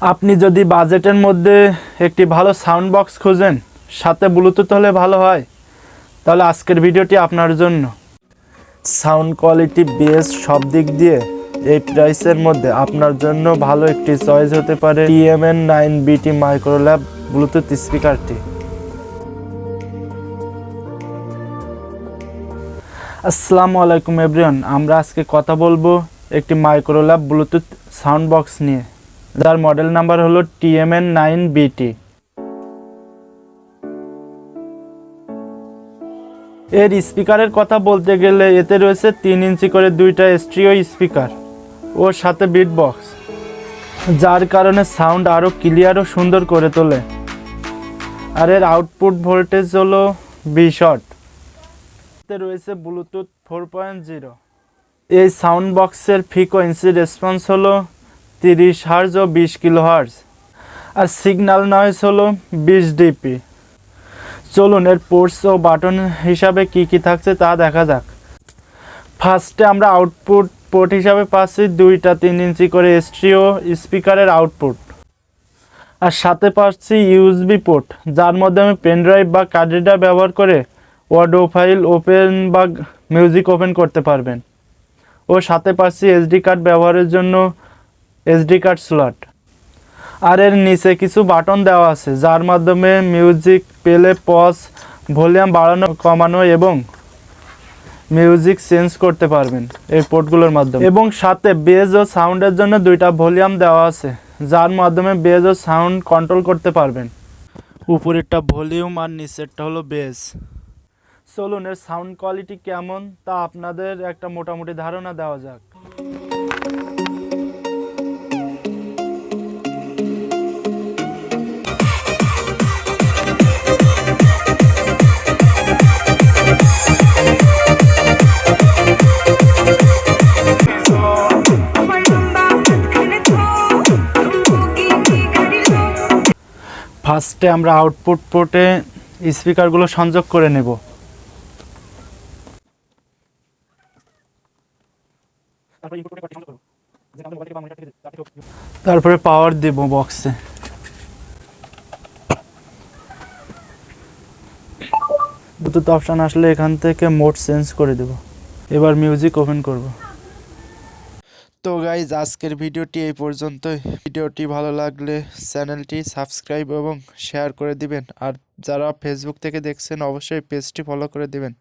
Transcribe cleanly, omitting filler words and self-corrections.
আপনি যদি বাজেটের মধ্যে একটি ভালো সাউন্ড বক্স খুঁজেন, সাথে ব্লুটুথ হলে ভালো হয়, তাহলে আজকের ভিডিওটি আপনার জন্য। সাউন্ড কোয়ালিটি, বেস সব দিক দিয়ে এই প্রাইসের মধ্যে আপনার জন্য ভালো একটি চয়েস হতে পারে TMN9BT মাইক্রোল্যাব ব্লুটুথ স্পিকারটি। আসসালামু আলাইকুম এভরিওয়ান, আমরা আজকে কথা বলবো একটি মাইক্রোল্যাব ব্লুটুথ সাউন্ড বক্স নিয়ে, যার মডেল নাম্বার হলো TMN9BT। এর স্পিকারের কথা বলতে গেলে এতে রয়েছে 3 ইঞ্চি করে দুইটা স্টিরিও স্পিকার ও সাথে বিট বক্স, যার কারণে সাউন্ড আরও ক্লিয়ার ও সুন্দর করে তোলে। আর এর আউটপুট ভোল্টেজ হলো 20 ওয়াট। এতে রয়েছে ব্লুটুথ 4.0। এই সাউন্ড বক্সের ফ্রিকোয়েন্সি রেসপন্স হলো 30 হার্জ ও 20 কিলো হার্জ, আর সিগন্যাল নয়েজ হলো 20 dB। চলুন এর পোর্টস ও বাটন হিসাবে কি থাকছে তা দেখা যাক। ফার্স্টে আমরা আউটপুট পোর্ট হিসাবে পাচ্ছি দুইটা 3 ইঞ্চি করে স্টিরিও স্পিকারের আউটপুট, আর সাথে পাচ্ছি USB পোর্ট, যার মাধ্যমে পেন ড্রাইভ বা কার্ড রিডার ব্যবহার করে অডিও ফাইল ওপেন বা মিউজিক ওপেন করতে পারবেন। ও সাথে পাচ্ছি SD কার্ড ব্যবহারের জন্য SD কার্ড স্লট। আর এর নিচে কিছু বাটন দেওয়া আছে, যার মাধ্যমে মিউজিক প্লে, পজ, ভলিউম বাড়ানো কমানো এবং মিউজিক চেঞ্জ করতে পারবেন এই পোর্টগুলোর মাধ্যমে। এবং সাথে বেজ ও সাউন্ডের জন্য দুইটা ভলিউম দেওয়া আছে, যার মাধ্যমে বেজ ও সাউন্ড কন্ট্রোল করতে পারবেন। উপরেরটা ভলিউম আর নিচেরটা হলো বেজ। চলুন এর সাউন্ড কোয়ালিটি কেমন তা আপনাদের একটা মোটামুটি ধারণা দেওয়া যাক। ফার্স্টে আমরা আউটপুট পোর্টে স্পিকারগুলো সংযোগ করে নেব। তারপরে পাওয়ার দেব বক্সে। ব্লুটুথ অপশন আসলে এখান থেকে মোড চেঞ্জ করে দেব। এবার মিউজিক ওপেন করব। তো গাইজ, আজকের ভিডিওটি এই পর্যন্তই। ভিডিওটি ভালো লাগলে চ্যানেলটি সাবস্ক্রাইব এবং শেয়ার করে দিবেন, আর যারা ফেসবুক থেকে দেখছেন অবশ্যই পেজটি ফলো করে দিবেন।